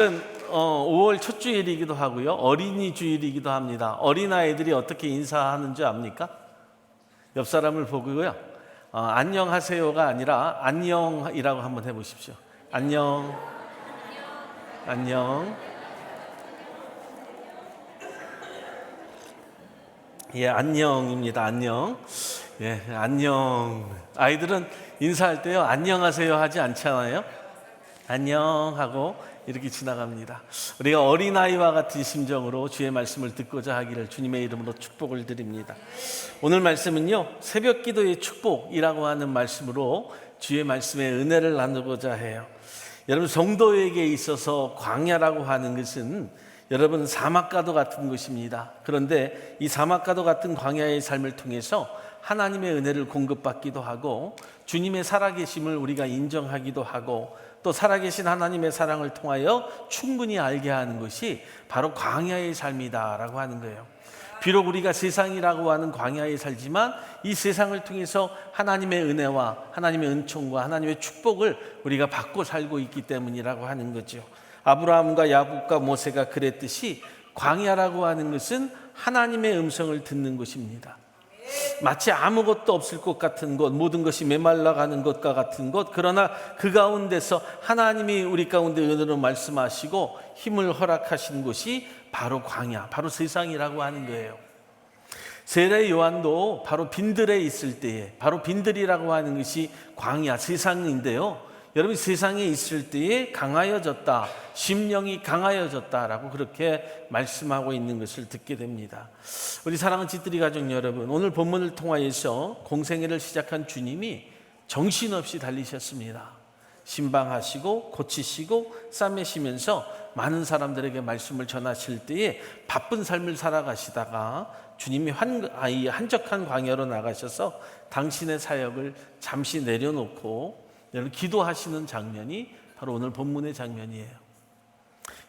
5월 첫 주일이기도 하고요. 어린이 주일이기도 합니다. 어린아이들이 어떻게 인사하는 줄 압니까? 옆 사람을 보고요. 안녕하세요가 아니라 안녕이라고 한번 해보십시오. 안녕. 안녕. 예, 안녕입니다. 안녕. 예, 안녕. 아이들은 인사할 때요, 안녕하세요 하지 않잖아요. 안녕 하고 이렇게 지나갑니다. 우리가 어린아이와 같은 심정으로 주의 말씀을 듣고자 하기를 주님의 이름으로 축복을 드립니다. 오늘 말씀은요, 새벽 기도의 축복이라고 하는 말씀으로 주의 말씀의 은혜를 나누고자 해요. 여러분, 성도에게 있어서 광야라고 하는 것은 여러분 사막과도 같은 것입니다. 그런데 이 사막과도 같은 광야의 삶을 통해서 하나님의 은혜를 공급받기도 하고 주님의 살아계심을 우리가 인정하기도 하고 또 살아계신 하나님의 사랑을 통하여 충분히 알게 하는 것이 바로 광야의 삶이다라고 하는 거예요. 비록 우리가 세상이라고 하는 광야에 살지만 이 세상을 통해서 하나님의 은혜와 하나님의 은총과 하나님의 축복을 우리가 받고 살고 있기 때문이라고 하는 거죠. 아브라함과 야곱과 모세가 그랬듯이 광야라고 하는 것은 하나님의 음성을 듣는 곳입니다. 마치 아무것도 없을 것 같은 곳, 모든 것이 메말라가는 것과 같은 곳, 그러나 그 가운데서 하나님이 우리 가운데 은혜로 말씀하시고 힘을 허락하신 곳이 바로 광야, 바로 세상이라고 하는 거예요. 세례 요한도 바로 빈들에 있을 때에, 바로 빈들이라고 하는 것이 광야, 세상인데요, 여러분 세상에 있을 때에 강하여졌다, 심령이 강하여졌다라고 그렇게 말씀하고 있는 것을 듣게 됩니다. 우리 사랑하는 집들이 가족 여러분, 오늘 본문을 통하여서 공생애를 시작한 주님이 정신없이 달리셨습니다. 신방하시고 고치시고 싸매시면서 많은 사람들에게 말씀을 전하실 때에 바쁜 삶을 살아가시다가 주님이 한적한 광야로 나가셔서 당신의 사역을 잠시 내려놓고 여러분 기도하시는 장면이 바로 오늘 본문의 장면이에요.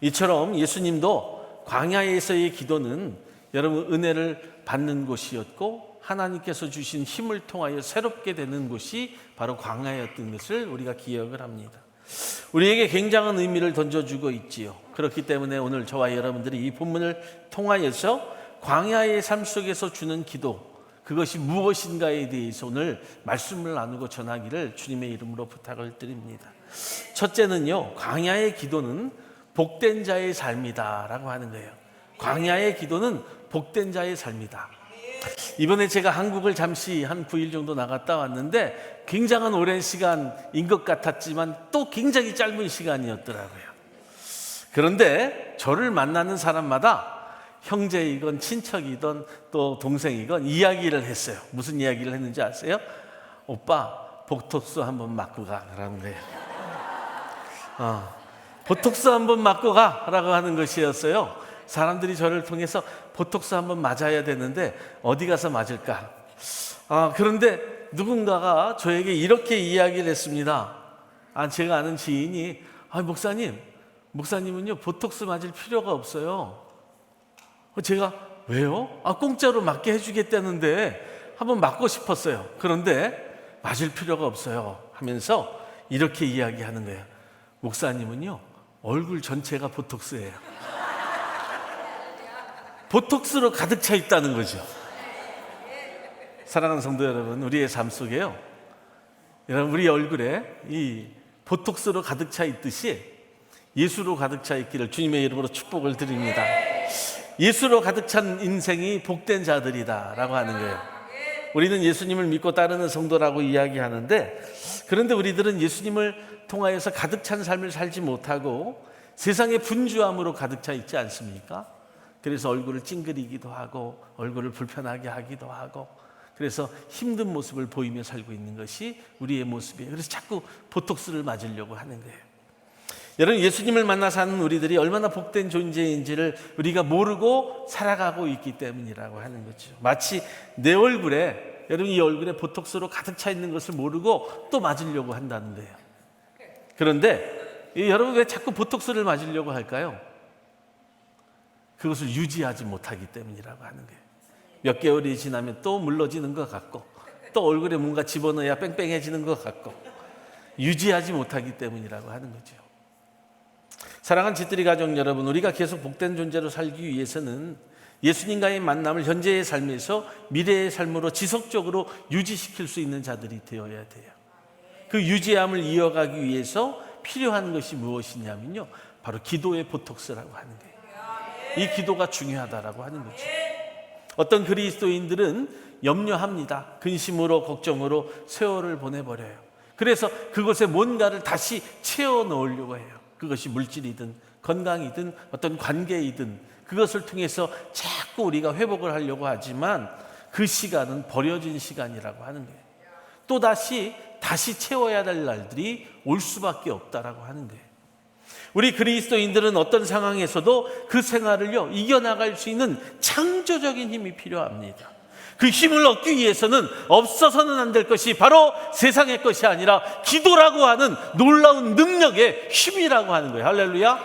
이처럼 예수님도 광야에서의 기도는 여러분 은혜를 받는 곳이었고 하나님께서 주신 힘을 통하여 새롭게 되는 곳이 바로 광야였던 것을 우리가 기억을 합니다. 우리에게 굉장한 의미를 던져주고 있지요. 그렇기 때문에 오늘 저와 여러분들이 이 본문을 통하여서 광야의 삶 속에서 주는 기도, 그것이 무엇인가에 대해서 오늘 말씀을 나누고 전하기를 주님의 이름으로 부탁을 드립니다. 첫째는요, 광야의 기도는 복된 자의 삶이다라고 하는 거예요. 광야의 기도는 복된 자의 삶이다. 이번에 제가 한국을 잠시 한 9일 정도 나갔다 왔는데 굉장한 오랜 시간인 것 같았지만 또 굉장히 짧은 시간이었더라고요. 그런데 저를 만나는 사람마다 형제이건 친척이건 또 동생이건 이야기를 했어요. 무슨 이야기를 했는지 아세요? 오빠 보톡스 한번 맞고 가라는 거예요. 보톡스 한번 맞고 가라고 하는 것이었어요. 사람들이 저를 통해서 보톡스 한번 맞아야 되는데 어디 가서 맞을까? 그런데 누군가가 저에게 이렇게 이야기를 했습니다. 제가 아는 지인이 목사님은요 보톡스 맞을 필요가 없어요. 제가 왜요? 공짜로 맞게 해주겠다는데 한번 맞고 싶었어요. 그런데 맞을 필요가 없어요 하면서 이렇게 이야기하는 거예요. 목사님은요 얼굴 전체가 보톡스예요. 보톡스로 가득 차 있다는 거죠. 사랑하는 성도 여러분, 우리의 삶 속에요, 여러분 우리 얼굴에 이 보톡스로 가득 차 있듯이 예수로 가득 차 있기를 주님의 이름으로 축복을 드립니다. 예수로 가득 찬 인생이 복된 자들이다 라고 하는 거예요. 우리는 예수님을 믿고 따르는 성도라고 이야기하는데, 그런데 우리들은 예수님을 통하여서 가득 찬 삶을 살지 못하고 세상의 분주함으로 가득 차 있지 않습니까? 그래서 얼굴을 찡그리기도 하고 얼굴을 불편하게 하기도 하고 그래서 힘든 모습을 보이며 살고 있는 것이 우리의 모습이에요. 그래서 자꾸 보톡스를 맞으려고 하는 거예요. 여러분, 예수님을 만나 사는 우리들이 얼마나 복된 존재인지를 우리가 모르고 살아가고 있기 때문이라고 하는 거죠. 마치 내 얼굴에, 여러분 이 얼굴에 보톡스로 가득 차 있는 것을 모르고 또 맞으려고 한다는 거예요. 그런데 여러분 왜 자꾸 보톡스를 맞으려고 할까요? 그것을 유지하지 못하기 때문이라고 하는 거예요. 몇 개월이 지나면 또 물러지는 것 같고 또 얼굴에 뭔가 집어넣어야 뺑뺑해지는 것 같고 유지하지 못하기 때문이라고 하는 거죠. 사랑하는 집들이 가족 여러분, 우리가 계속 복된 존재로 살기 위해서는 예수님과의 만남을 현재의 삶에서 미래의 삶으로 지속적으로 유지시킬 수 있는 자들이 되어야 돼요. 그 유지함을 이어가기 위해서 필요한 것이 무엇이냐면요, 바로 기도의 보톡스라고 하는 거예요. 이 기도가 중요하다라고 하는 거죠. 어떤 그리스도인들은 염려합니다. 근심으로 걱정으로 세월을 보내버려요. 그래서 그곳에 뭔가를 다시 채워 넣으려고 해요. 그것이 물질이든 건강이든 어떤 관계이든 그것을 통해서 자꾸 우리가 회복을 하려고 하지만 그 시간은 버려진 시간이라고 하는 거예요. 또다시 채워야 될 날들이 올 수밖에 없다라고 하는 거예요. 우리 그리스도인들은 어떤 상황에서도 그 생활을요 이겨나갈 수 있는 창조적인 힘이 필요합니다. 그 힘을 얻기 위해서는 없어서는 안 될 것이 바로 세상의 것이 아니라 기도라고 하는 놀라운 능력의 힘이라고 하는 거예요. 할렐루야.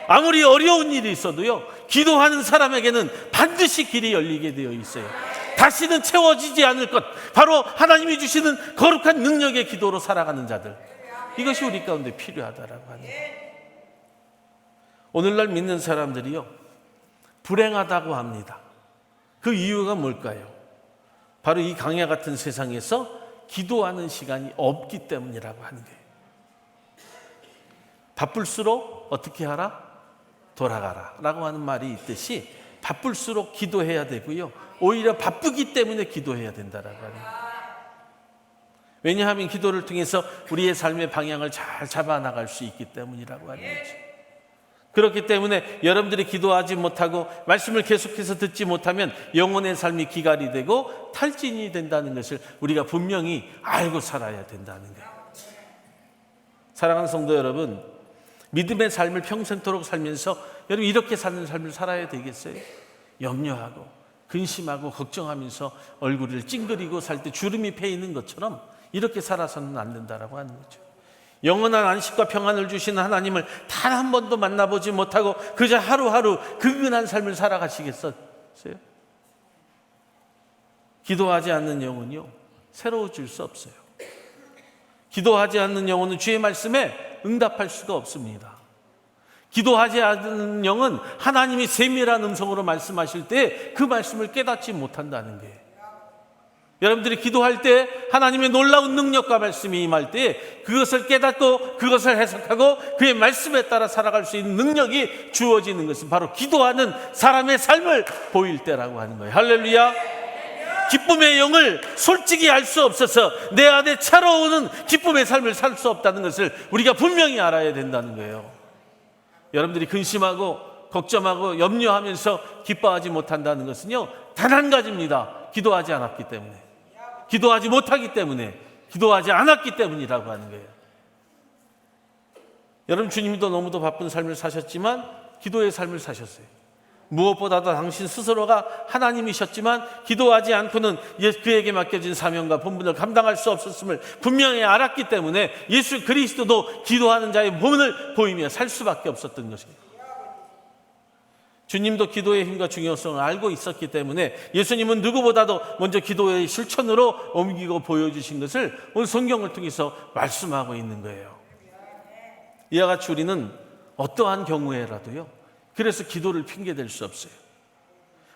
아무리 어려운 일이 있어도요, 기도하는 사람에게는 반드시 길이 열리게 되어 있어요. 다시는 채워지지 않을 것, 바로 하나님이 주시는 거룩한 능력의 기도로 살아가는 자들, 이것이 우리 가운데 필요하다라고 하는 거예요. 오늘날 믿는 사람들이요 불행하다고 합니다. 그 이유가 뭘까요? 바로 이 강야 같은 세상에서 기도하는 시간이 없기 때문이라고 하는 거예요. 바쁠수록 어떻게 하라? 돌아가라 라고 하는 말이 있듯이 바쁠수록 기도해야 되고요, 오히려 바쁘기 때문에 기도해야 된다라고 하는 거예요. 왜냐하면 기도를 통해서 우리의 삶의 방향을 잘 잡아나갈 수 있기 때문이라고 하는 거죠. 그렇기 때문에 여러분들이 기도하지 못하고 말씀을 계속해서 듣지 못하면 영혼의 삶이 기갈이 되고 탈진이 된다는 것을 우리가 분명히 알고 살아야 된다는 거예요. 사랑하는 성도 여러분, 믿음의 삶을 평생토록 살면서 여러분 이렇게 사는 삶을 살아야 되겠어요? 염려하고 근심하고 걱정하면서 얼굴을 찡그리고 살 때 주름이 패이는 것처럼 이렇게 살아서는 안 된다라고 하는 거죠. 영원한 안식과 평안을 주시는 하나님을 단 한 번도 만나보지 못하고 그저 하루하루 근근한 삶을 살아가시겠어요? 기도하지 않는 영혼이요 새로워질 수 없어요. 기도하지 않는 영혼은 주의 말씀에 응답할 수가 없습니다. 기도하지 않는 영은 하나님이 세밀한 음성으로 말씀하실 때 그 말씀을 깨닫지 못한다는 거예요. 여러분들이 기도할 때 하나님의 놀라운 능력과 말씀이 임할 때 그것을 깨닫고 그것을 해석하고 그의 말씀에 따라 살아갈 수 있는 능력이 주어지는 것은 바로 기도하는 사람의 삶을 보일 때라고 하는 거예요. 할렐루야. 기쁨의 영을 솔직히 알 수 없어서 내 안에 차러오는 기쁨의 삶을 살 수 없다는 것을 우리가 분명히 알아야 된다는 거예요. 여러분들이 근심하고 걱정하고 염려하면서 기뻐하지 못한다는 것은요 단 한 가지입니다. 기도하지 않았기 때문에, 기도하지 못하기 때문에, 기도하지 않았기 때문이라고 하는 거예요. 여러분, 주님도 너무도 바쁜 삶을 사셨지만 기도의 삶을 사셨어요. 무엇보다도 당신 스스로가 하나님이셨지만 기도하지 않고는 그에게 맡겨진 사명과 본분을 감당할 수 없었음을 분명히 알았기 때문에 예수 그리스도도 기도하는 자의 본을 보이며 살 수밖에 없었던 것입니다. 주님도 기도의 힘과 중요성을 알고 있었기 때문에 예수님은 누구보다도 먼저 기도의 실천으로 옮기고 보여주신 것을 오늘 성경을 통해서 말씀하고 있는 거예요. 이와 같이 우리는 어떠한 경우에라도요 그래서 기도를 핑계댈 수 없어요.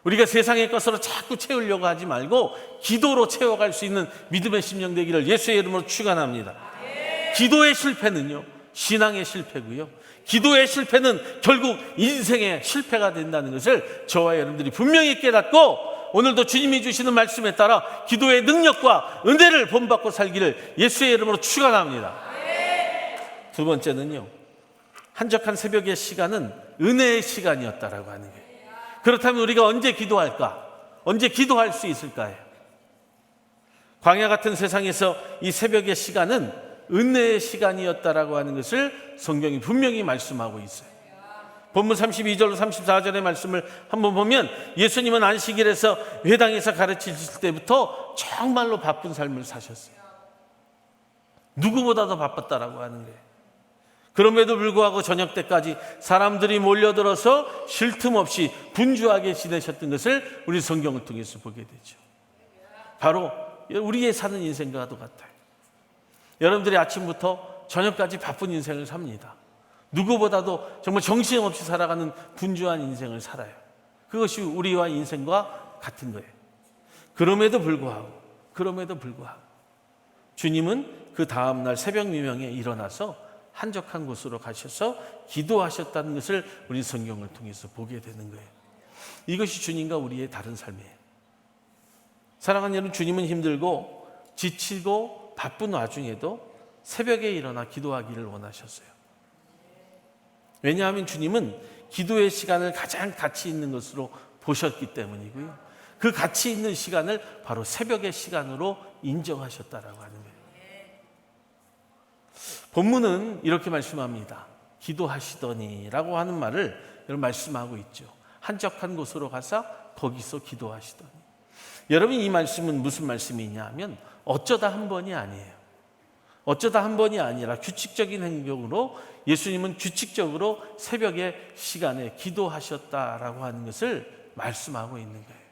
우리가 세상의 것으로 자꾸 채우려고 하지 말고 기도로 채워갈 수 있는 믿음의 심령 되기를 예수의 이름으로 축원합니다. 기도의 실패는요 신앙의 실패고요, 기도의 실패는 결국 인생의 실패가 된다는 것을 저와 여러분들이 분명히 깨닫고 오늘도 주님이 주시는 말씀에 따라 기도의 능력과 은혜를 본받고 살기를 예수의 이름으로 축원합니다. 두 번째는요, 한적한 새벽의 시간은 은혜의 시간이었다라고 하는 거예요. 그렇다면 우리가 언제 기도할까? 언제 기도할 수 있을까요? 광야 같은 세상에서 이 새벽의 시간은 은혜의 시간이었다라고 하는 것을 성경이 분명히 말씀하고 있어요. 본문 32절로 34절의 말씀을 한번 보면 예수님은 안식일에서 회당에서 가르치실 때부터 정말로 바쁜 삶을 사셨어요. 누구보다도 바빴다라고 하는 거예요. 그럼에도 불구하고 저녁 때까지 사람들이 몰려들어서 쉴 틈 없이 분주하게 지내셨던 것을 우리 성경을 통해서 보게 되죠. 바로 우리의 사는 인생과도 같아요. 여러분들이 아침부터 저녁까지 바쁜 인생을 삽니다. 누구보다도 정말 정신없이 살아가는 분주한 인생을 살아요. 그것이 우리와 인생과 같은 거예요. 그럼에도 불구하고 주님은 그 다음날 새벽 미명에 일어나서 한적한 곳으로 가셔서 기도하셨다는 것을 우리 성경을 통해서 보게 되는 거예요. 이것이 주님과 우리의 다른 삶이에요. 사랑하는 여러분, 주님은 힘들고 지치고 바쁜 와중에도 새벽에 일어나 기도하기를 원하셨어요. 왜냐하면 주님은 기도의 시간을 가장 가치 있는 것으로 보셨기 때문이고요. 그 가치 있는 시간을 바로 새벽의 시간으로 인정하셨다라고 하는 거예요. 본문은 이렇게 말씀합니다. 기도하시더니라고 하는 말을 여러분 말씀하고 있죠. 한적한 곳으로 가서 거기서 기도하시더니. 여러분, 이 말씀은 무슨 말씀이냐 하면 어쩌다 한 번이 아니에요. 어쩌다 한 번이 아니라 규칙적인 행동으로 예수님은 규칙적으로 새벽의 시간에 기도하셨다라고 하는 것을 말씀하고 있는 거예요.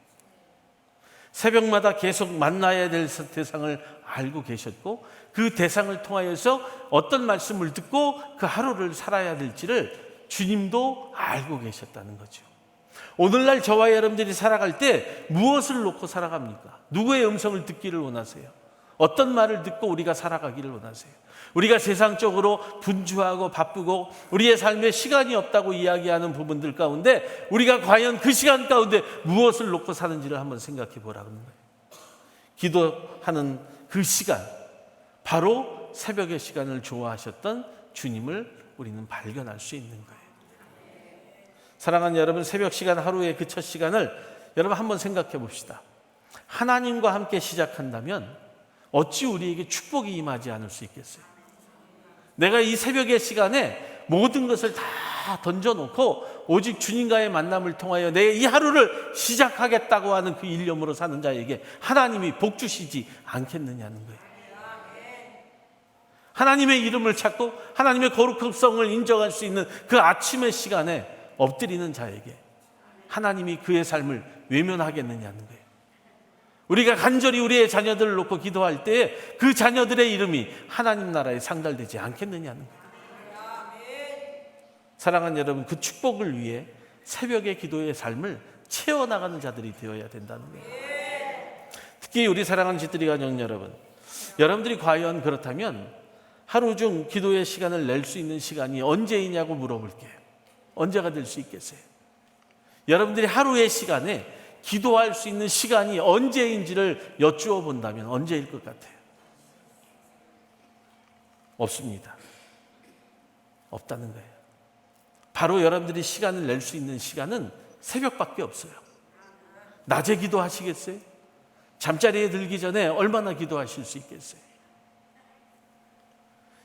새벽마다 계속 만나야 될 대상을 알고 계셨고, 그 대상을 통하여서 어떤 말씀을 듣고 그 하루를 살아야 될지를 주님도 알고 계셨다는 거죠. 오늘날 저와 여러분들이 살아갈 때 무엇을 놓고 살아갑니까? 누구의 음성을 듣기를 원하세요? 어떤 말을 듣고 우리가 살아가기를 원하세요? 우리가 세상적으로 분주하고 바쁘고 우리의 삶에 시간이 없다고 이야기하는 부분들 가운데 우리가 과연 그 시간 가운데 무엇을 놓고 사는지를 한번 생각해 보라는 거예요. 기도하는 그 시간, 바로 새벽의 시간을 좋아하셨던 주님을 우리는 발견할 수 있는 거예요. 사랑하는 여러분, 새벽 시간, 하루의 그 첫 시간을 여러분 한번 생각해 봅시다. 하나님과 함께 시작한다면 어찌 우리에게 축복이 임하지 않을 수 있겠어요? 내가 이 새벽의 시간에 모든 것을 다 던져놓고 오직 주님과의 만남을 통하여 내 이 하루를 시작하겠다고 하는 그 일념으로 사는 자에게 하나님이 복 주시지 않겠느냐는 거예요. 하나님의 이름을 찾고 하나님의 거룩성을 인정할 수 있는 그 아침의 시간에 엎드리는 자에게 하나님이 그의 삶을 외면하겠느냐는 거예요. 우리가 간절히 우리의 자녀들을 놓고 기도할 때 그 자녀들의 이름이 하나님 나라에 상달되지 않겠느냐는 거예요. 사랑하는 여러분, 그 축복을 위해 새벽의 기도의 삶을 채워나가는 자들이 되어야 된다는 거예요. 특히 우리 사랑하는 집들이 가정 여러분, 여러분들이 과연 그렇다면 하루 중 기도의 시간을 낼 수 있는 시간이 언제이냐고 물어볼게요. 언제가 될 수 있겠어요? 여러분들이 하루의 시간에 기도할 수 있는 시간이 언제인지를 여쭈어 본다면 언제일 것 같아요? 없습니다. 없다는 거예요. 바로 여러분들이 시간을 낼 수 있는 시간은 새벽밖에 없어요. 낮에 기도하시겠어요? 잠자리에 들기 전에 얼마나 기도하실 수 있겠어요?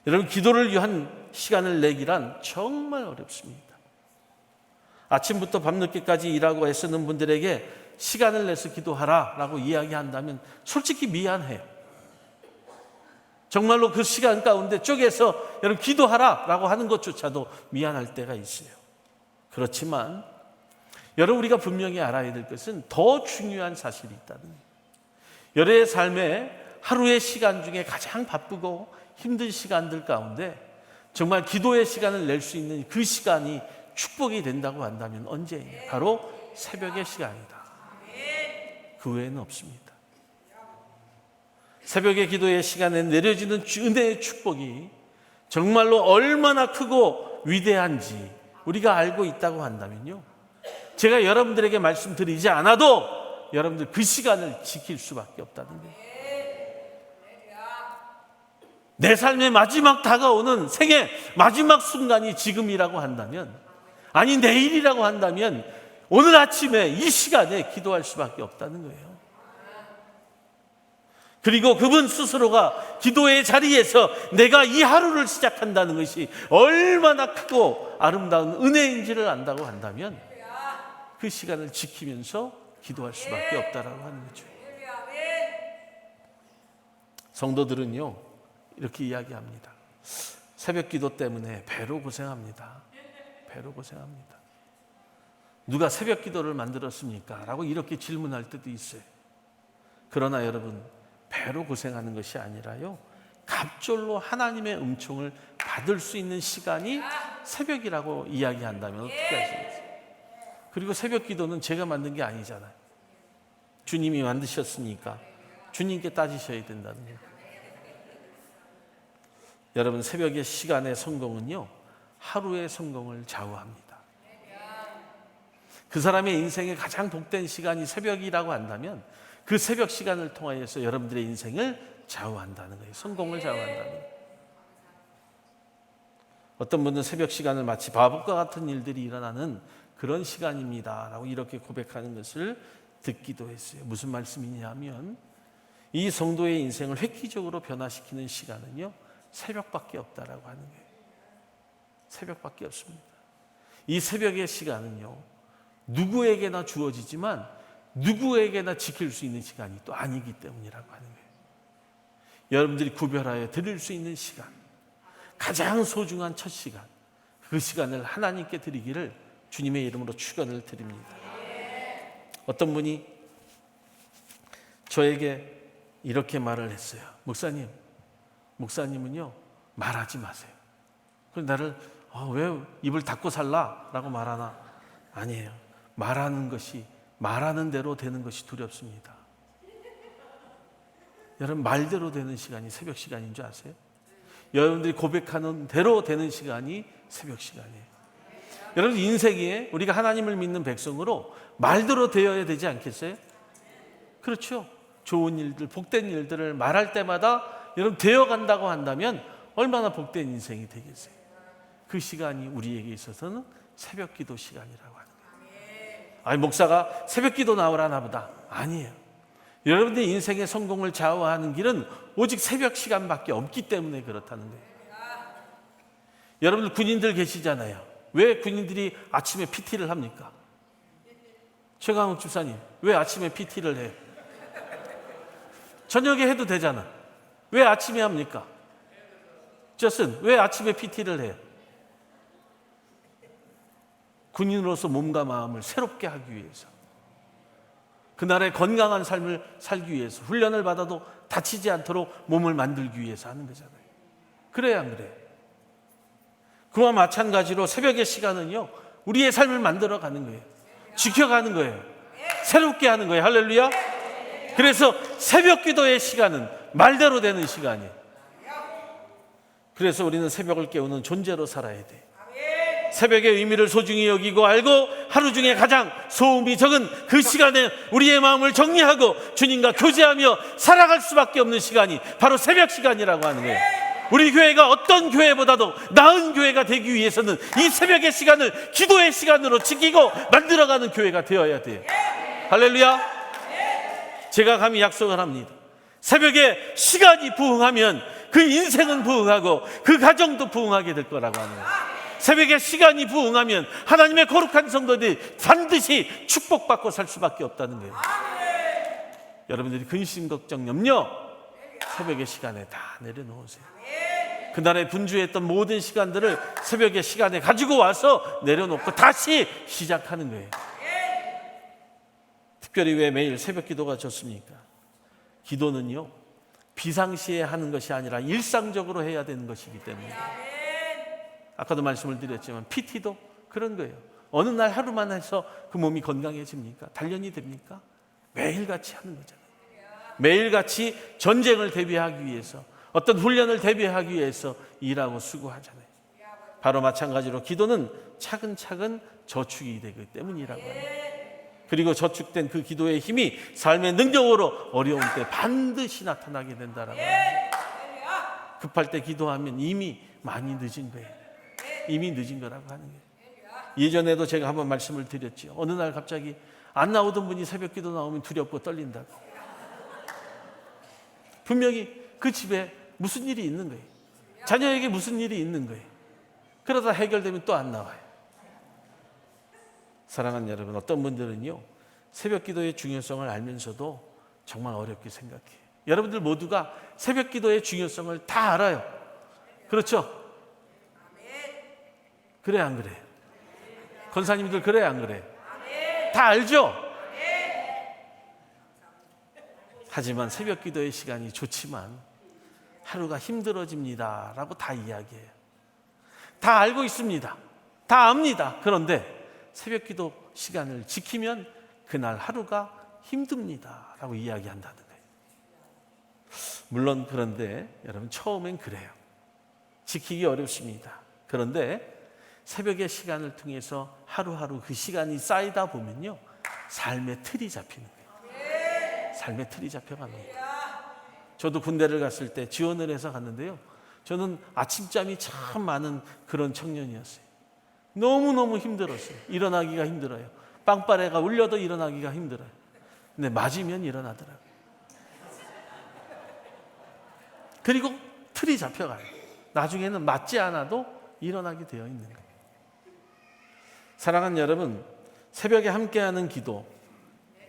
여러분, 기도를 위한 시간을 내기란 정말 어렵습니다. 아침부터 밤늦게까지 일하고 애쓰는 분들에게 시간을 내서 기도하라 라고 이야기한다면 솔직히 미안해요. 정말로 그 시간 가운데 쪼개서 여러분 기도하라 라고 하는 것조차도 미안할 때가 있어요. 그렇지만 여러분, 우리가 분명히 알아야 될 것은 더 중요한 사실이 있다는 거예요. 여러분의 삶에 하루의 시간 중에 가장 바쁘고 힘든 시간들 가운데 정말 기도의 시간을 낼 수 있는 그 시간이 축복이 된다고 한다면 언제예요? 바로 새벽의 시간이다. 그 외에는 없습니다. 새벽의 기도의 시간에 내려지는 은혜의 축복이 정말로 얼마나 크고 위대한지 우리가 알고 있다고 한다면요, 제가 여러분들에게 말씀드리지 않아도 여러분들 그 시간을 지킬 수밖에 없다는 거예요. 내 삶의 마지막 다가오는 생애 마지막 순간이 지금이라고 한다면, 아니 내일이라고 한다면 오늘 아침에 이 시간에 기도할 수밖에 없다는 거예요. 그리고 그분 스스로가 기도의 자리에서 내가 이 하루를 시작한다는 것이 얼마나 크고 아름다운 은혜인지를 안다고 한다면 그 시간을 지키면서 기도할 수밖에 없다라고 하는 거죠. 성도들은요, 이렇게 이야기합니다. 새벽 기도 때문에 배로 고생합니다. 배로 고생합니다. 누가 새벽 기도를 만들었습니까? 라고 이렇게 질문할 때도 있어요. 그러나 여러분, 배로 고생하는 것이 아니라요, 갑절로 하나님의 은총을 받을 수 있는 시간이 새벽이라고 이야기한다면 어떻게 하시겠어요? 그리고 새벽 기도는 제가 만든 게 아니잖아요. 주님이 만드셨으니까 주님께 따지셔야 된다는 거예요. 여러분, 새벽의 시간의 성공은요, 하루의 성공을 좌우합니다. 그 사람의 인생의 가장 복된 시간이 새벽이라고 한다면 그 새벽 시간을 통하여서 여러분들의 인생을 좌우한다는 거예요. 성공을 좌우한다는 거예요. 어떤 분은 새벽 시간을 마치 바보과 같은 일들이 일어나는 그런 시간입니다 라고 이렇게 고백하는 것을 듣기도 했어요. 무슨 말씀이냐 하면 이 성도의 인생을 획기적으로 변화시키는 시간은요, 새벽밖에 없다라고 하는 거예요. 새벽밖에 없습니다. 이 새벽의 시간은요, 누구에게나 주어지지만 누구에게나 지킬 수 있는 시간이 또 아니기 때문이라고 하는 거예요. 여러분들이 구별하여 드릴 수 있는 시간, 가장 소중한 첫 시간, 그 시간을 하나님께 드리기를 주님의 이름으로 축원을 드립니다. 어떤 분이 저에게 이렇게 말을 했어요. 목사님은요, 말하지 마세요. 그래서 나를 왜 입을 닫고 살라? 라고 말하나? 아니에요. 말하는 것이 말하는 대로 되는 것이 두렵습니다. 여러분, 말대로 되는 시간이 새벽 시간인 줄 아세요? 여러분들이 고백하는 대로 되는 시간이 새벽 시간이에요. 여러분, 인생에 우리가 하나님을 믿는 백성으로 말대로 되어야 되지 않겠어요? 그렇죠. 좋은 일들, 복된 일들을 말할 때마다 여러분 되어간다고 한다면 얼마나 복된 인생이 되겠어요? 그 시간이 우리에게 있어서는 새벽 기도 시간이라고 하는 거예요. 아니, 목사가 새벽 기도 나오라나 보다. 아니에요. 여러분들의 인생의 성공을 좌우하는 길은 오직 새벽 시간밖에 없기 때문에 그렇다는 거예요. 여러분들 군인들 계시잖아요. 왜 군인들이 아침에 PT를 합니까? 최강욱 집사님, 왜 아침에 PT를 해요? 저녁에 해도 되잖아. 왜 아침에 합니까? 저슨, 왜 아침에 PT를 해요? 군인으로서 몸과 마음을 새롭게 하기 위해서, 그날의 건강한 삶을 살기 위해서, 훈련을 받아도 다치지 않도록 몸을 만들기 위해서 하는 거잖아요. 그래야 안 그래요? 그와 마찬가지로 새벽의 시간은요, 우리의 삶을 만들어가는 거예요. 지켜가는 거예요. 새롭게 하는 거예요. 할렐루야. 그래서 새벽 기도의 시간은 말대로 되는 시간이에요. 그래서 우리는 새벽을 깨우는 존재로 살아야 돼요. 새벽의 의미를 소중히 여기고 알고 하루 중에 가장 소음이 적은 그 시간에 우리의 마음을 정리하고 주님과 교제하며 살아갈 수밖에 없는 시간이 바로 새벽 시간이라고 하는 거예요. 우리 교회가 어떤 교회보다도 나은 교회가 되기 위해서는 이 새벽의 시간을 기도의 시간으로 지키고 만들어가는 교회가 되어야 돼요. 할렐루야. 제가 감히 약속을 합니다. 새벽에 시간이 부응하면 그 인생은 부응하고 그 가정도 부응하게 될 거라고 하는 거예요. 새벽에 시간이 부응하면 하나님의 거룩한 성도들이 반드시 축복받고 살 수밖에 없다는 거예요. 여러분들이 근심, 걱정, 염려 새벽의 시간에 다 내려놓으세요. 그날에 분주했던 모든 시간들을 새벽의 시간에 가지고 와서 내려놓고 다시 시작하는 거예요. 특별히 왜 매일 새벽 기도가 좋습니까? 기도는요, 비상시에 하는 것이 아니라 일상적으로 해야 되는 것이기 때문에. 아까도 말씀을 드렸지만 PT도 그런 거예요. 어느 날 하루만 해서 그 몸이 건강해집니까? 단련이 됩니까? 매일같이 하는 거잖아요. 매일같이 전쟁을 대비하기 위해서, 어떤 훈련을 대비하기 위해서 일하고 수고하잖아요. 바로 마찬가지로 기도는 차근차근 저축이 되기 때문이라고 합니다. 그리고 저축된 그 기도의 힘이 삶의 능력으로 어려울 때 반드시 나타나게 된다라고 합니다. 급할 때 기도하면 이미 많이 늦은 거예요. 이미 늦은 거라고 하는 거예요. 예전에도 제가 한번 말씀을 드렸죠. 어느 날 갑자기 안 나오던 분이 새벽 기도 나오면 두렵고 떨린다고. 분명히 그 집에 무슨 일이 있는 거예요. 자녀에게 무슨 일이 있는 거예요. 그러다 해결되면 또 안 나와요. 사랑하는 여러분, 어떤 분들은요, 새벽 기도의 중요성을 알면서도 정말 어렵게 생각해요. 여러분들 모두가 새벽 기도의 중요성을 다 알아요. 그렇죠? 그래 안 그래? 권사님들 그래 안 그래? 다 알죠? 하지만 새벽 기도의 시간이 좋지만 하루가 힘들어집니다 라고 다 이야기해요. 다 알고 있습니다. 다 압니다. 그런데 새벽 기도 시간을 지키면 그날 하루가 힘듭니다 라고 이야기한다는 거예요. 물론 그런데 여러분, 처음엔 그래요. 지키기 어렵습니다. 그런데 새벽의 시간을 통해서 하루하루 그 시간이 쌓이다 보면요, 삶의 틀이 잡히는 거예요. 삶의 틀이 잡혀가는 거예요. 저도 군대를 갔을 때 지원을 해서 갔는데요, 저는 아침잠이 참 많은 그런 청년이었어요. 너무너무 힘들었어요. 일어나기가 힘들어요. 빵빠레가 울려도 일어나기가 힘들어요. 근데 맞으면 일어나더라고요. 그리고 틀이 잡혀가요. 나중에는 맞지 않아도 일어나게 되어 있는 거예요. 사랑하는 여러분, 새벽에 함께하는 기도,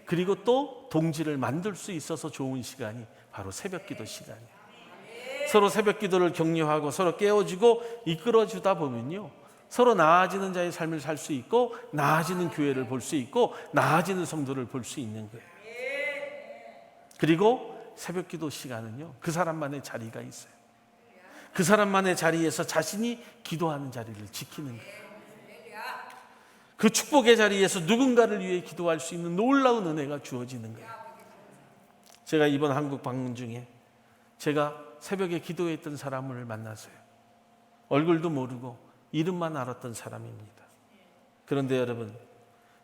그리고 또 동지를 만들 수 있어서 좋은 시간이 바로 새벽 기도 시간이에요. 서로 새벽 기도를 격려하고 서로 깨워주고 이끌어주다 보면요, 서로 나아지는 자의 삶을 살 수 있고, 나아지는 교회를 볼 수 있고, 나아지는 성도를 볼 수 있는 거예요. 그리고 새벽 기도 시간은요, 그 사람만의 자리가 있어요. 그 사람만의 자리에서 자신이 기도하는 자리를 지키는 거예요. 그 축복의 자리에서 누군가를 위해 기도할 수 있는 놀라운 은혜가 주어지는 거예요. 제가 이번 한국 방문 중에 제가 새벽에 기도했던 사람을 만났어요. 얼굴도 모르고 이름만 알았던 사람입니다. 그런데 여러분,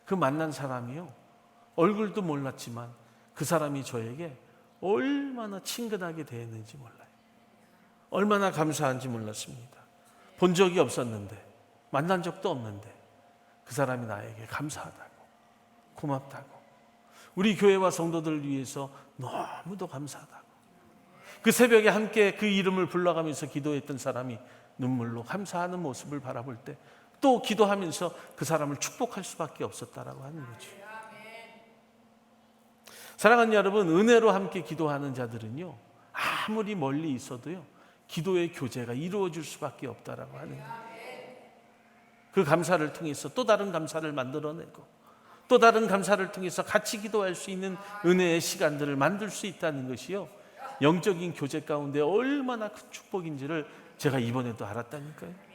그 만난 사람이요, 얼굴도 몰랐지만 그 사람이 저에게 얼마나 친근하게 대했는지 몰라요. 얼마나 감사한지 몰랐습니다. 본 적이 없었는데, 만난 적도 없는데 그 사람이 나에게 감사하다고, 고맙다고, 우리 교회와 성도들을 위해서 너무도 감사하다고, 그 새벽에 함께 그 이름을 불러가면서 기도했던 사람이 눈물로 감사하는 모습을 바라볼 때 또 기도하면서 그 사람을 축복할 수밖에 없었다라고 하는 거죠. 사랑하는 여러분, 은혜로 함께 기도하는 자들은요, 아무리 멀리 있어도요, 기도의 교제가 이루어질 수밖에 없다라고 하는 거예요. 그 감사를 통해서 또 다른 감사를 만들어내고, 또 다른 감사를 통해서 같이 기도할 수 있는 은혜의 시간들을 만들 수 있다는 것이요, 영적인 교제 가운데 얼마나 큰 축복인지를 제가 이번에도 알았다니까요.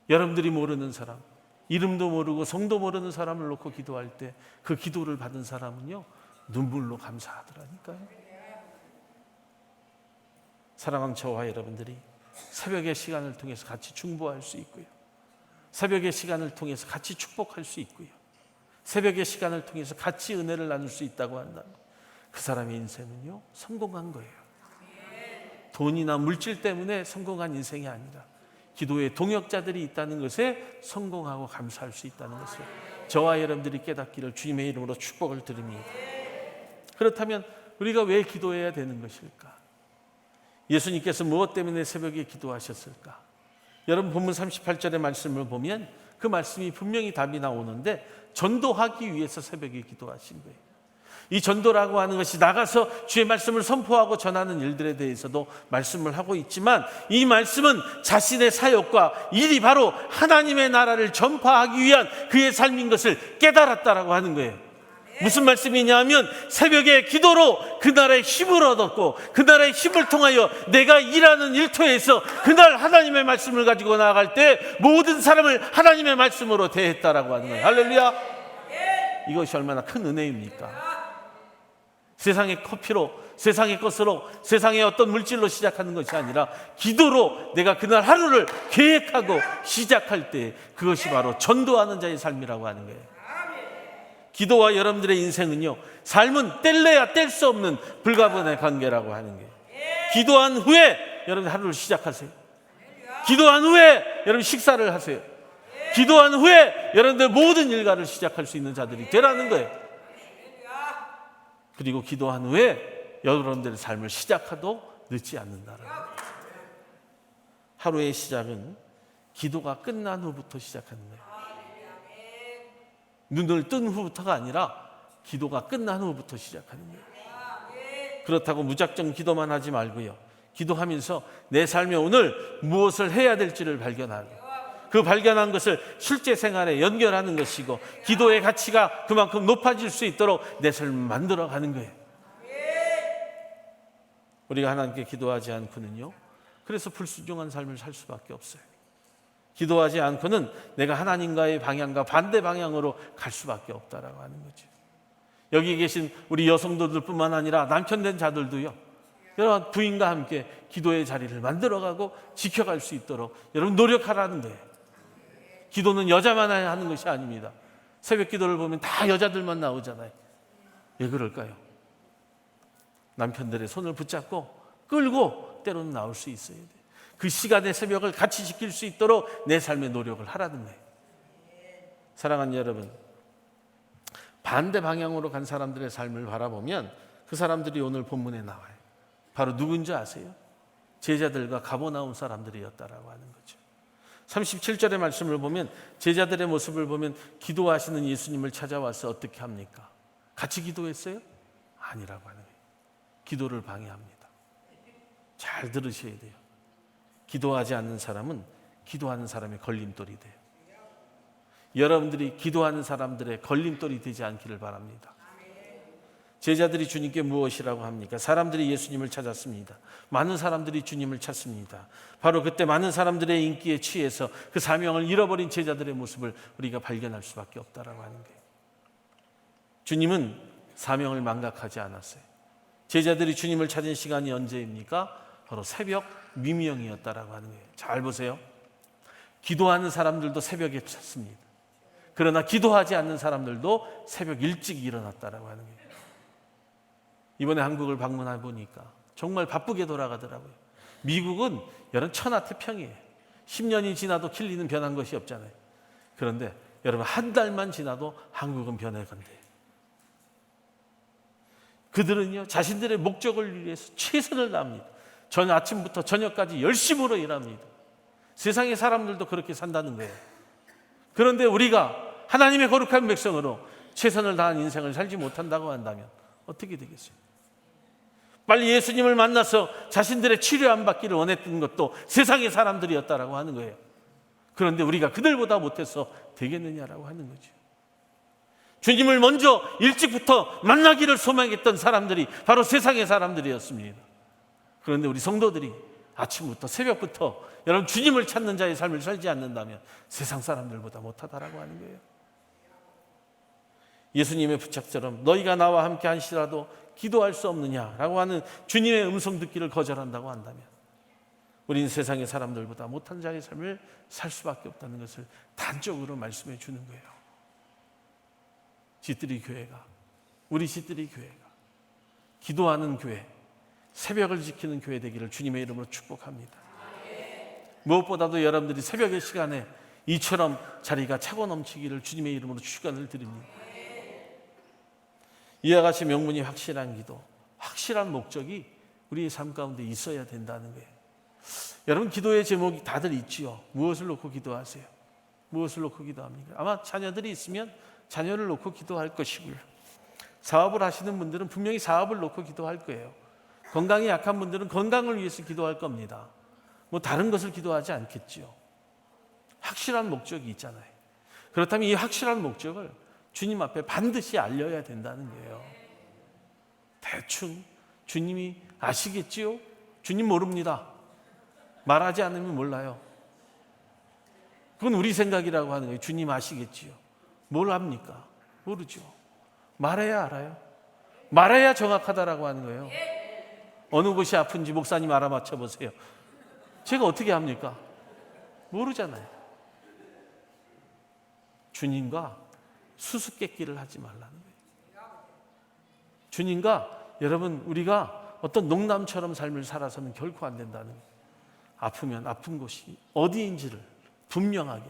여러분들이 모르는 사람, 이름도 모르고 성도 모르는 사람을 놓고 기도할 때 그 기도를 받은 사람은요, 눈물로 감사하더라니까요. 사랑하는 저와 여러분들이 새벽의 시간을 통해서 같이 중보할 수 있고요, 새벽의 시간을 통해서 같이 축복할 수 있고요, 새벽의 시간을 통해서 같이 은혜를 나눌 수 있다고 한다면 그 사람의 인생은요, 성공한 거예요. 돈이나 물질 때문에 성공한 인생이 아니라 기도의 동역자들이 있다는 것에 성공하고 감사할 수 있다는 것을 저와 여러분들이 깨닫기를 주님의 이름으로 축복을 드립니다. 그렇다면 우리가 왜 기도해야 되는 것일까? 예수님께서 무엇 때문에 새벽에 기도하셨을까? 여러분, 본문 38절의 말씀을 보면 그 말씀이 분명히 답이 나오는데, 전도하기 위해서 새벽에 기도하신 거예요. 이 전도라고 하는 것이 나가서 주의 말씀을 선포하고 전하는 일들에 대해서도 말씀을 하고 있지만, 이 말씀은 자신의 사역과 일이 바로 하나님의 나라를 전파하기 위한 그의 삶인 것을 깨달았다라고 하는 거예요. 무슨 말씀이냐 하면, 새벽에 기도로 그 나라의 힘을 얻었고, 그 나라의 힘을 통하여 내가 일하는 일터에서 그날 하나님의 말씀을 가지고 나아갈 때 모든 사람을 하나님의 말씀으로 대했다라고 하는 거예요. 할렐루야. 이것이 얼마나 큰 은혜입니까? 세상의 커피로, 세상의 것으로, 세상의 어떤 물질로 시작하는 것이 아니라 기도로 내가 그날 하루를 계획하고 시작할 때 그것이 바로 전도하는 자의 삶이라고 하는 거예요. 기도와 여러분들의 인생은요, 삶은 뗄래야 뗄 수 없는 불가분의 관계라고 하는 거예요. 기도한 후에 여러분 하루를 시작하세요. 기도한 후에 여러분 식사를 하세요. 기도한 후에 여러분들 모든 일과를 시작할 수 있는 자들이 되라는 거예요. 그리고 기도한 후에 여러분들의 삶을 시작해도 늦지 않는다라는 거예요. 하루의 시작은 기도가 끝난 후부터 시작하는 거예요. 눈을 뜬 후부터가 아니라 기도가 끝난 후부터 시작하는 거예요. 그렇다고 무작정 기도만 하지 말고요, 기도하면서 내 삶에 오늘 무엇을 해야 될지를 발견하고, 그 발견한 것을 실제 생활에 연결하는 것이고, 기도의 가치가 그만큼 높아질 수 있도록 내 삶을 만들어가는 거예요. 우리가 하나님께 기도하지 않고는요, 그래서 불순종한 삶을 살 수밖에 없어요. 기도하지 않고는 내가 하나님과의 방향과 반대 방향으로 갈 수밖에 없다라고 하는 거죠. 여기 계신 우리 여성도들뿐만 아니라 남편 된 자들도요, 여러분 부인과 함께 기도의 자리를 만들어가고 지켜갈 수 있도록 여러분 노력하라는 거예요. 기도는 여자만 하는 것이 아닙니다. 새벽 기도를 보면 다 여자들만 나오잖아요. 왜 그럴까요? 남편들의 손을 붙잡고 끌고 때로는 나올 수 있어야 돼요. 그 시간의 새벽을 같이 지킬 수 있도록 내 삶의 노력을 하라는 거예요. 사랑하는 여러분, 반대 방향으로 간 사람들의 삶을 바라보면 그 사람들이 오늘 본문에 나와요. 바로 누군지 아세요? 제자들과 가버나움 사람들이었다라고 하는 거죠. 37절의 말씀을 보면 제자들의 모습을 보면 기도하시는 예수님을 찾아와서 어떻게 합니까? 같이 기도했어요? 아니라고 하는 거예요. 기도를 방해합니다. 잘 들으셔야 돼요. 기도하지 않는 사람은 기도하는 사람의 걸림돌이 돼요. 여러분들이 기도하는 사람들의 걸림돌이 되지 않기를 바랍니다. 제자들이 주님께 무엇이라고 합니까? 사람들이 예수님을 찾았습니다. 많은 사람들이 주님을 찾습니다. 바로 그때 많은 사람들의 인기에 취해서 그 사명을 잃어버린 제자들의 모습을 우리가 발견할 수밖에 없다라고 하는 거예요. 주님은 사명을 망각하지 않았어요. 제자들이 주님을 찾은 시간이 언제입니까? 바로 새벽 미명이었다라고 하는 거예요. 잘 보세요. 기도하는 사람들도 새벽에 찾습니다. 그러나 기도하지 않는 사람들도 새벽 일찍 일어났다라고 하는 거예요. 이번에 한국을 방문해 보니까 정말 바쁘게 돌아가더라고요. 미국은 여러분 천하태평이에요. 10년이 지나도 킬리는 변한 것이 없잖아요. 그런데 여러분 한 달만 지나도 한국은 변해간대요. 그들은요 자신들의 목적을 위해서 최선을 다합니다. 전 아침부터 저녁까지 열심으로 일합니다. 세상의 사람들도 그렇게 산다는 거예요. 그런데 우리가 하나님의 거룩한 백성으로 최선을 다한 인생을 살지 못한다고 한다면 어떻게 되겠어요? 빨리 예수님을 만나서 자신들의 치료 안 받기를 원했던 것도 세상의 사람들이었다라고 하는 거예요. 그런데 우리가 그들보다 못해서 되겠느냐라고 하는 거죠. 주님을 먼저 일찍부터 만나기를 소망했던 사람들이 바로 세상의 사람들이었습니다. 그런데 우리 성도들이 아침부터 새벽부터 여러분 주님을 찾는 자의 삶을 살지 않는다면 세상 사람들보다 못하다라고 하는 거예요. 예수님의 부착처럼 너희가 나와 함께 한시라도 기도할 수 없느냐라고 하는 주님의 음성 듣기를 거절한다고 한다면 우리는 세상의 사람들보다 못한 자의 삶을 살 수밖에 없다는 것을 단적으로 말씀해 주는 거예요. 지뜨리 교회가, 우리 지뜨리 교회가 기도하는 교회, 새벽을 지키는 교회 되기를 주님의 이름으로 축복합니다. 무엇보다도 여러분들이 새벽의 시간에 이처럼 자리가 차고 넘치기를 주님의 이름으로 축원을 드립니다. 이와 같이 명분이 확실한 기도, 확실한 목적이 우리의 삶 가운데 있어야 된다는 거예요. 여러분 기도의 제목이 다들 있지요. 무엇을 놓고 기도하세요? 무엇을 놓고 기도합니까? 아마 자녀들이 있으면 자녀를 놓고 기도할 것이고요. 사업을 하시는 분들은 분명히 사업을 놓고 기도할 거예요. 건강이 약한 분들은 건강을 위해서 기도할 겁니다. 뭐 다른 것을 기도하지 않겠지요. 확실한 목적이 있잖아요. 그렇다면 이 확실한 목적을 주님 앞에 반드시 알려야 된다는 거예요. 대충 주님이 아시겠지요? 주님 모릅니다. 말하지 않으면 몰라요. 그건 우리 생각이라고 하는 거예요. 주님 아시겠지요? 뭘 합니까? 모르죠. 말해야 알아요. 말해야 정확하다라고 하는 거예요. 어느 곳이 아픈지 목사님 알아맞혀 보세요. 제가 어떻게 합니까? 모르잖아요. 주님과 수수께끼를 하지 말라는 거예요. 주님과 여러분 우리가 어떤 농담처럼 삶을 살아서는 결코 안 된다는 거예요. 아프면 아픈 곳이 어디인지를 분명하게,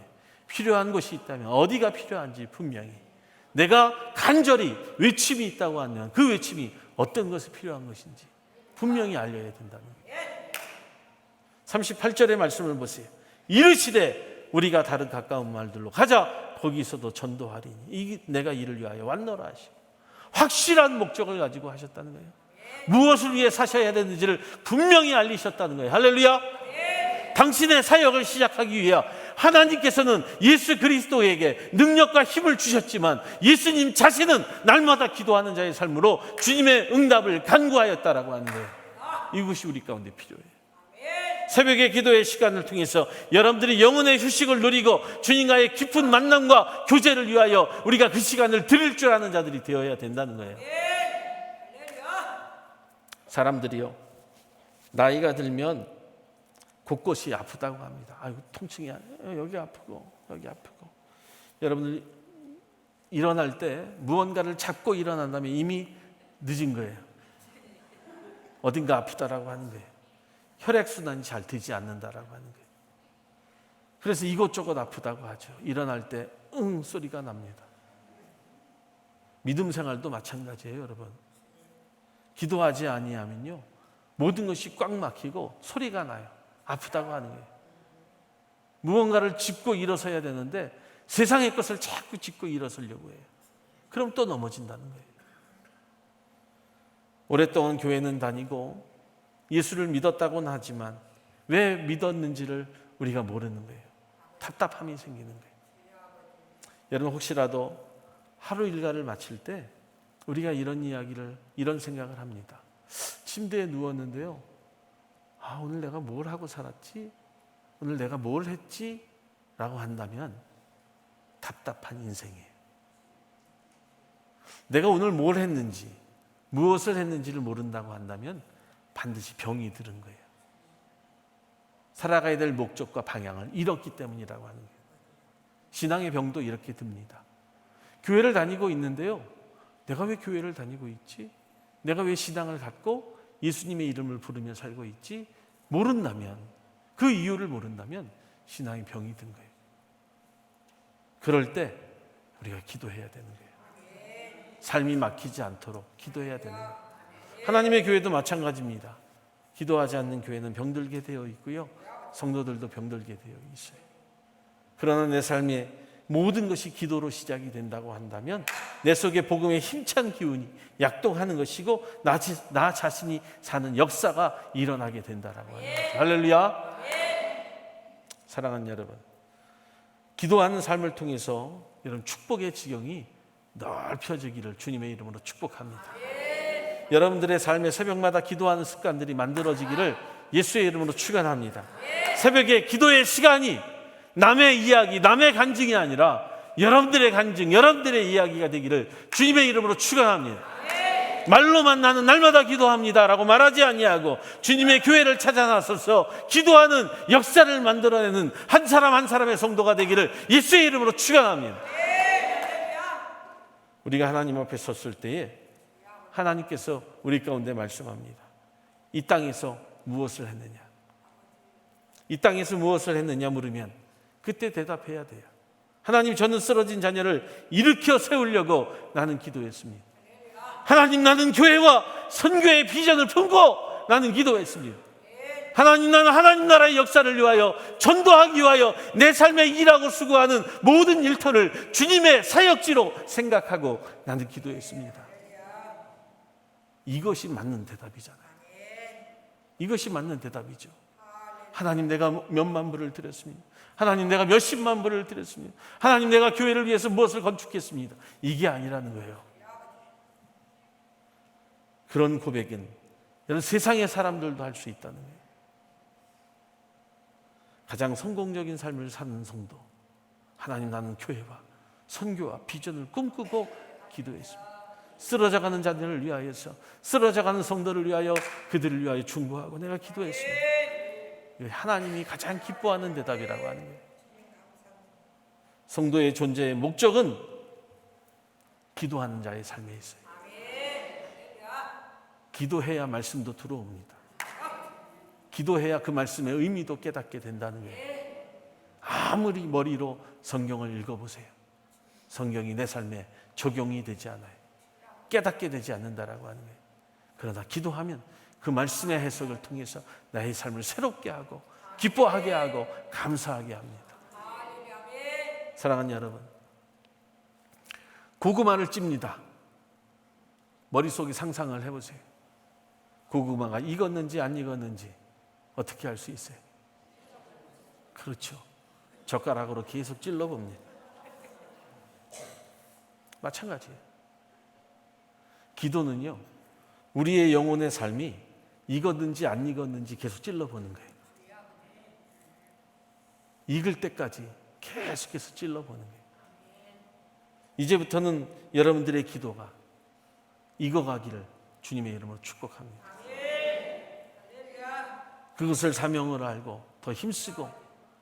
필요한 곳이 있다면 어디가 필요한지 분명히, 내가 간절히 외침이 있다고 하면 그 외침이 어떤 것이 필요한 것인지 분명히 알려야 된다는 거예요. 38절의 말씀을 보세요. 이르시되 우리가 다른 가까운 말들로 가자 거기서도 전도하리니 이 내가 이를 위하여 왔노라 하시고 확실한 목적을 가지고 하셨다는 거예요. 무엇을 위해 사셔야 되는지를 분명히 알리셨다는 거예요. 할렐루야. 당신의 사역을 시작하기 위해 하나님께서는 예수 그리스도에게 능력과 힘을 주셨지만 예수님 자신은 날마다 기도하는 자의 삶으로 주님의 응답을 간구하였다라고 하는 거예요. 이것이 우리 가운데 필요해요. 새벽의 기도의 시간을 통해서 여러분들이 영혼의 휴식을 누리고 주님과의 깊은 만남과 교제를 위하여 우리가 그 시간을 드릴 줄 아는 자들이 되어야 된다는 거예요. 사람들이요, 나이가 들면 곳곳이 아프다고 합니다. 아이고, 통증이 여기 아프고 여기 아프고. 여러분들 일어날 때 무언가를 잡고 일어난다면 이미 늦은 거예요. 어딘가 아프다라고 하는 거예요. 혈액순환이 잘 되지 않는다라고 하는 거예요. 그래서 이곳저곳 아프다고 하죠. 일어날 때 응 소리가 납니다. 믿음 생활도 마찬가지예요, 여러분. 기도하지 아니하면요, 모든 것이 꽉 막히고 소리가 나요. 아프다고 하는 거예요. 무언가를 짚고 일어서야 되는데 세상의 것을 자꾸 짚고 일어서려고 해요. 그럼 또 넘어진다는 거예요. 오랫동안 교회는 다니고 예수를 믿었다고는 하지만 왜 믿었는지를 우리가 모르는 거예요. 답답함이 생기는 거예요. 여러분, 혹시라도 하루 일과를 마칠 때 우리가 이런 생각을 합니다. 침대에 누웠는데요, 오늘 내가 뭘 하고 살았지? 오늘 내가 뭘 했지? 라고 한다면 답답한 인생이에요. 내가 오늘 뭘 했는지, 무엇을 했는지를 모른다고 한다면 반드시 병이 들은 거예요. 살아가야 될 목적과 방향을 잃었기 때문이라고 하는 거예요. 신앙의 병도 이렇게 듭니다. 교회를 다니고 있는데요, 내가 왜 교회를 다니고 있지? 내가 왜 신앙을 갖고 예수님의 이름을 부르며 살고 있지? 모른다면, 그 이유를 모른다면 신앙의 병이 든 거예요. 그럴 때 우리가 기도해야 되는 거예요. 삶이 막히지 않도록 기도해야 되는 거예요. 하나님의 교회도 마찬가지입니다. 기도하지 않는 교회는 병들게 되어 있고요, 성도들도 병들게 되어 있어요. 그러나 내 삶에 모든 것이 기도로 시작이 된다고 한다면 내 속에 복음의 힘찬 기운이 약동하는 것이고 나 자신이 사는 역사가 일어나게 된다라고 하는 거죠. 할렐루야. 사랑하는 여러분, 기도하는 삶을 통해서 이런 축복의 지경이 넓혀지기를 주님의 이름으로 축복합니다. 여러분들의 삶의 새벽마다 기도하는 습관들이 만들어지기를 예수의 이름으로 축원합니다. 새벽에 기도의 시간이 남의 이야기, 남의 간증이 아니라 여러분들의 간증, 여러분들의 이야기가 되기를 주님의 이름으로 축원합니다. 말로만 나는 날마다 기도합니다라고 말하지 아니하고 주님의 교회를 찾아 나서서 기도하는 역사를 만들어내는 한 사람 한 사람의 성도가 되기를 예수의 이름으로 축원합니다. 우리가 하나님 앞에 섰을 때에 하나님께서 우리 가운데 말씀합니다. 이 땅에서 무엇을 했느냐? 이 땅에서 무엇을 했느냐 물으면 그때 대답해야 돼요. 하나님, 저는 쓰러진 자녀를 일으켜 세우려고 나는 기도했습니다. 하나님, 나는 교회와 선교의 비전을 품고 나는 기도했습니다. 하나님, 나는 하나님 나라의 역사를 위하여 전도하기 위하여 내 삶에 일하고 수고하는 모든 일터를 주님의 사역지로 생각하고 나는 기도했습니다. 이것이 맞는 대답이잖아요. 이것이 맞는 대답이죠. 하나님, 내가 몇만 불을 드렸습니다. 하나님, 내가 몇십만 불을 드렸습니다. 하나님, 내가 교회를 위해서 무엇을 건축했습니다. 이게 아니라는 거예요. 그런 고백은 이런 세상의 사람들도 할 수 있다는 거예요. 가장 성공적인 삶을 사는 성도, 하나님, 나는 교회와 선교와 비전을 꿈꾸고 기도했습니다. 쓰러져가는 자들을 위하여서, 쓰러져가는 성도를 위하여, 그들을 위하여 중보하고 내가 기도했습니다. 하나님이 가장 기뻐하는 대답이라고 하는 거예요. 성도의 존재의 목적은 기도하는 자의 삶에 있어요. 기도해야 말씀도 들어옵니다. 기도해야 그 말씀의 의미도 깨닫게 된다는 거예요. 아무리 머리로 성경을 읽어보세요. 성경이 내 삶에 적용이 되지 않아요. 깨닫게 되지 않는다라고 하는 거예요. 그러나 기도하면 그 말씀의 해석을 통해서 나의 삶을 새롭게 하고 기뻐하게 하고 감사하게 합니다. 사랑하는 여러분, 고구마를 찝니다. 머릿속에 상상을 해보세요. 고구마가 익었는지 안 익었는지 어떻게 알 수 있어요? 그렇죠. 젓가락으로 계속 찔러봅니다. 마찬가지예요. 기도는요, 우리의 영혼의 삶이 익었는지 안 익었는지 계속 찔러보는 거예요. 익을 때까지 계속해서 찔러보는 거예요. 이제부터는 여러분들의 기도가 익어가기를 주님의 이름으로 축복합니다. 그것을 사명으로 알고 더 힘쓰고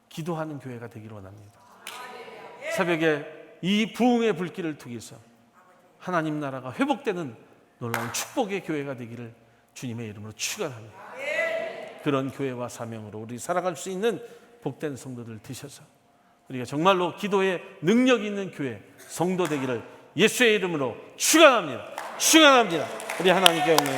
기도하는 교회가 되기를 원합니다. 새벽에 이 부흥의 불길을 통해서 하나님 나라가 회복되는 놀라운 축복의 교회가 되기를 주님의 이름으로 축원합니다. 그런 교회와 사명으로 우리 살아갈 수 있는 복된 성도들 되셔서 우리가 정말로 기도에 능력 있는 교회 성도 되기를 예수의 이름으로 축원합니다. 축원합니다. 우리 하나님께 영광을